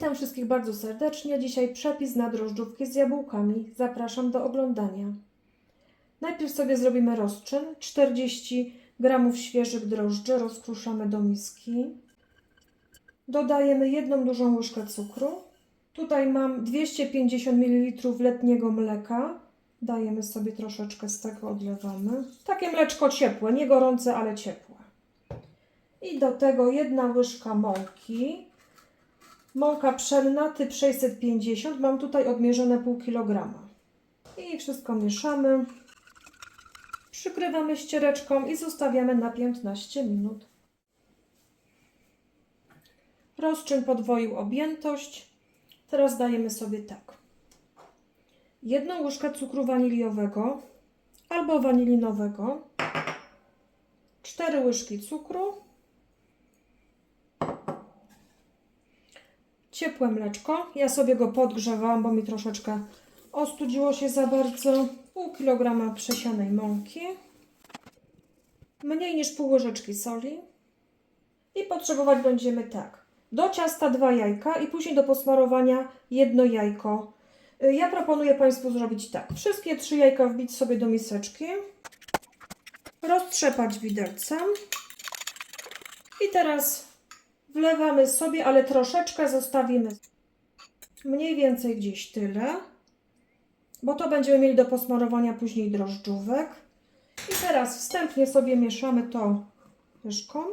Witam wszystkich bardzo serdecznie. Dzisiaj przepis na drożdżówki z jabłkami. Zapraszam do oglądania. Najpierw sobie zrobimy rozczyn. 40 g świeżych drożdży rozkruszamy do miski. Dodajemy 1 dużą łyżkę cukru. Tutaj mam 250 ml letniego mleka. Dajemy sobie troszeczkę z tego, odlewamy. Takie mleczko ciepłe, nie gorące, ale ciepłe. I do tego 1 łyżka mąki. Mąka pszenna typ 650, mam tutaj odmierzone pół kilograma. I wszystko mieszamy. Przykrywamy ściereczką i zostawiamy na 15 minut. Rozczyn podwoił objętość. Teraz dajemy sobie tak. 1 łyżkę cukru waniliowego albo wanilinowego. 4 łyżki cukru. Ciepłe mleczko. Ja sobie go podgrzewałam, bo mi troszeczkę ostudziło się za bardzo. Pół kilograma przesianej mąki. Mniej niż pół łyżeczki soli. I potrzebować będziemy tak. Do ciasta 2 jajka i później do posmarowania 1 jajko. Ja proponuję Państwu zrobić tak. Wszystkie 3 jajka wbić sobie do miseczki. Roztrzepać widelcem. I teraz wlewamy sobie, ale troszeczkę zostawimy. Mniej więcej gdzieś tyle. Bo to będziemy mieli do posmarowania później drożdżówek. I teraz wstępnie sobie mieszamy to łyżką.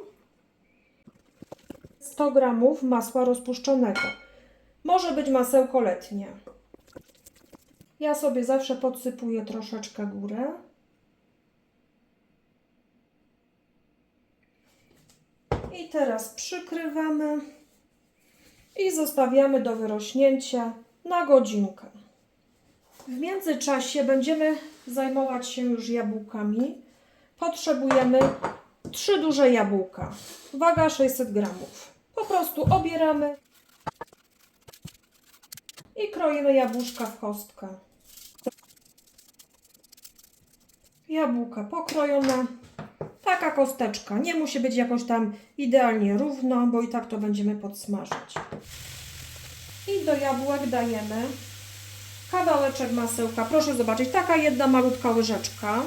100 g masła rozpuszczonego. Może być masełko letnie. Ja sobie zawsze podsypuję troszeczkę górę. I teraz przykrywamy i zostawiamy do wyrośnięcia na godzinkę. W międzyczasie będziemy zajmować się już jabłkami. Potrzebujemy 3 duże jabłka. Waga 600 g. Po prostu obieramy i kroimy jabłuszka w kostkę. Jabłka pokrojone. Taka kosteczka. Nie musi być jakoś tam idealnie równo, bo i tak to będziemy podsmażać. I do jabłek dajemy kawałeczek masełka. Proszę zobaczyć, taka jedna malutka łyżeczka.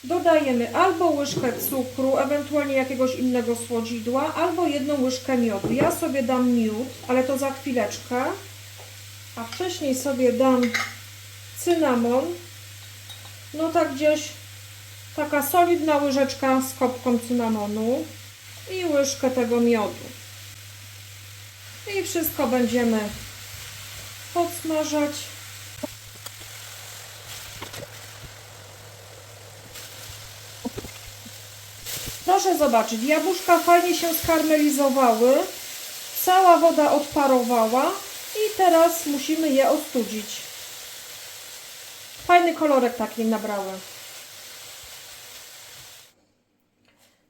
Dodajemy albo łyżkę cukru, ewentualnie jakiegoś innego słodzidła, albo 1 łyżkę miodu. Ja sobie dam miód, ale to za chwileczkę. A wcześniej sobie dam cynamon. No tak gdzieś taka solidna łyżeczka z kopką cynamonu i łyżkę tego miodu. I wszystko będziemy podsmażać. Proszę zobaczyć, jabłuszka fajnie się skarmelizowały, cała woda odparowała i teraz musimy je ostudzić. Fajny kolorek taki nabrały.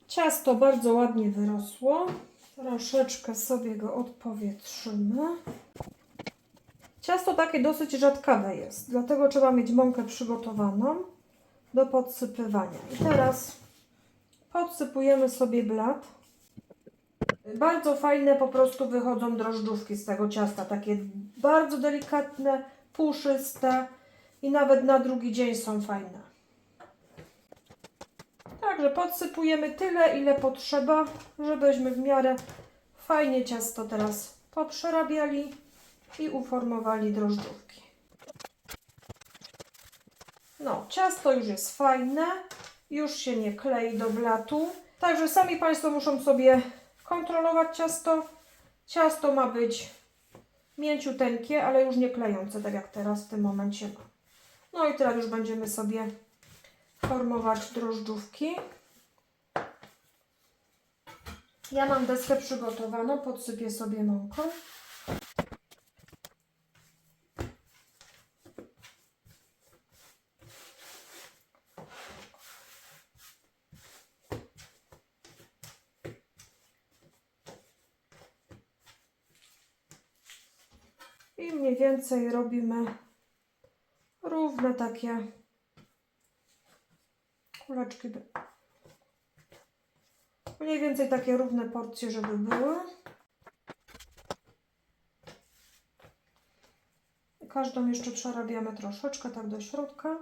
Ciasto bardzo ładnie wyrosło. Troszeczkę sobie go odpowietrzymy. Ciasto takie dosyć rzadkawe jest, dlatego trzeba mieć mąkę przygotowaną do podsypywania. I teraz podsypujemy sobie blat. Bardzo fajne po prostu wychodzą drożdżówki z tego ciasta. Takie bardzo delikatne, puszyste i nawet na drugi dzień są fajne. Także podsypujemy tyle, ile potrzeba, żebyśmy w miarę fajnie ciasto teraz poprzerabiali i uformowali drożdżówki. No, ciasto już jest fajne, już się nie klei do blatu. Także sami Państwo muszą sobie kontrolować ciasto. Ciasto ma być mięciuteńkie, ale już nie klejące, tak jak teraz w tym momencie mam. No i teraz już będziemy sobie formować drożdżówki. Ja mam deskę przygotowaną, podsypię sobie mąką. I mniej więcej robimy równe takie kuleczki. Mniej więcej takie równe porcje, żeby były. każdą jeszcze przerabiamy troszeczkę, tak do środka.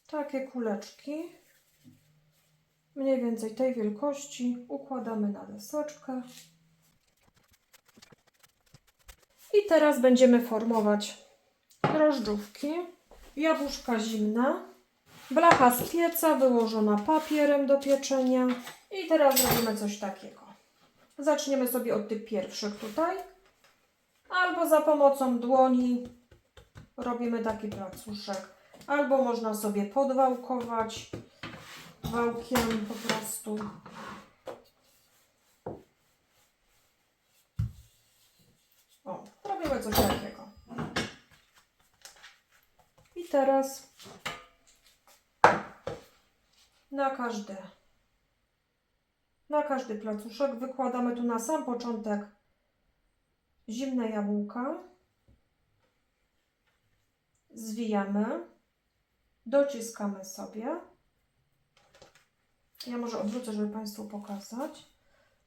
Takie kuleczki, mniej więcej tej wielkości, układamy na deseczkę. I teraz będziemy formować drożdżówki. Jabłuszka zimne, blacha z pieca wyłożona papierem do pieczenia. I teraz robimy coś takiego. Zaczniemy sobie od tych pierwszych tutaj. Albo za pomocą dłoni robimy taki placuszek. Albo można sobie podwałkować wałkiem po prostu. O, robimy coś takiego. I teraz na każdy placuszek wykładamy tu na sam początek zimne jabłka. Zwijamy, dociskamy sobie. Ja może odwrócę, żeby Państwu pokazać.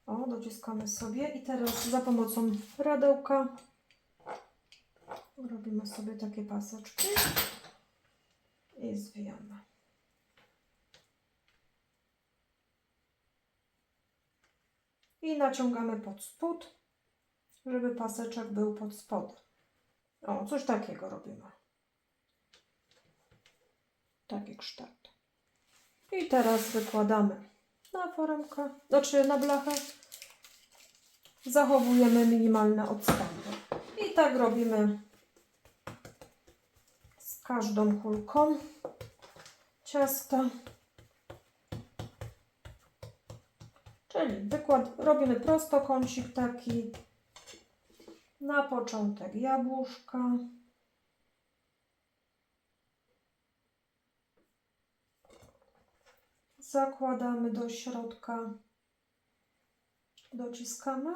O, dociskamy sobie i teraz za pomocą radełka robimy sobie takie paseczki i zwijamy. I naciągamy pod spód, żeby paseczek był pod spodem. O, coś takiego robimy. Taki kształt. I teraz wykładamy na foremkę, znaczy na blachę. Zachowujemy minimalne odstępy. I tak robimy z każdą kulką ciasta. Czyli robimy prostokącik taki. Na początek jabłuszka. Zakładamy do środka. Dociskamy.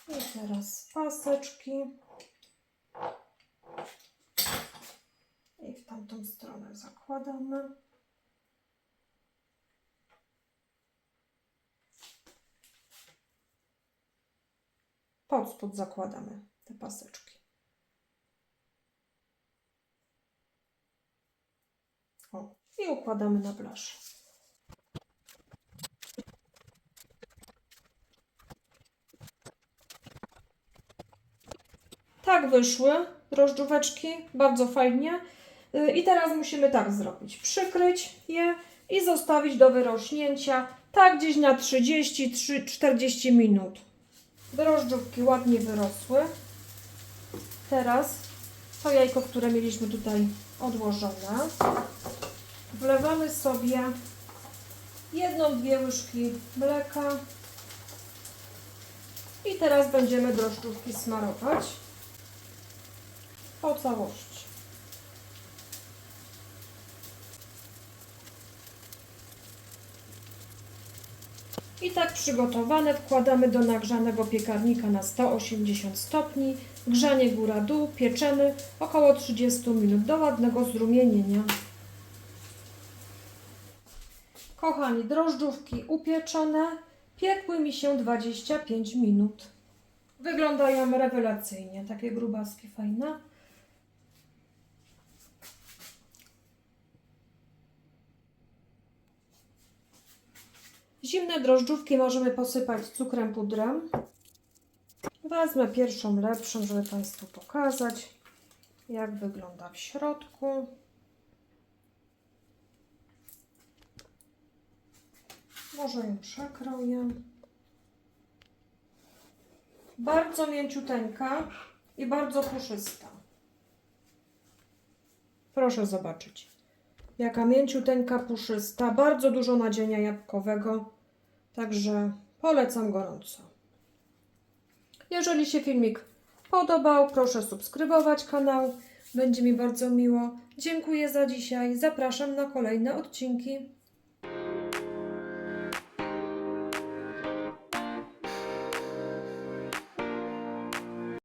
I teraz paseczki. I w tamtą stronę zakładamy. Pod spód zakładamy te paseczki. O, i układamy na blaszę. Tak wyszły drożdżóweczki, bardzo fajnie. I teraz musimy tak zrobić. Przykryć je i zostawić do wyrośnięcia, tak gdzieś na 30-40 minut. Drożdżówki ładnie wyrosły. Teraz to jajko, które mieliśmy tutaj odłożone, wlewamy sobie 1-2 łyżki mleka i teraz będziemy drożdżówki smarować po całości. I tak przygotowane wkładamy do nagrzanego piekarnika na 180 stopni. Grzanie góra-dół, pieczemy około 30 minut do ładnego zrumienienia. Kochani, drożdżówki upieczone piekły mi się 25 minut. Wyglądają rewelacyjnie, takie grubaski fajne. Zimne drożdżówki możemy posypać cukrem pudrem. Wezmę pierwszą lepszą, żeby Państwu pokazać, jak wygląda w środku. Może ją przekroję. Bardzo mięciuteńka i bardzo puszysta. Proszę zobaczyć. Jaka mięciuteńka, puszysta, bardzo dużo nadzienia jabłkowego, także polecam gorąco. Jeżeli się filmik podobał, proszę subskrybować kanał, będzie mi bardzo miło. Dziękuję za dzisiaj, zapraszam na kolejne odcinki.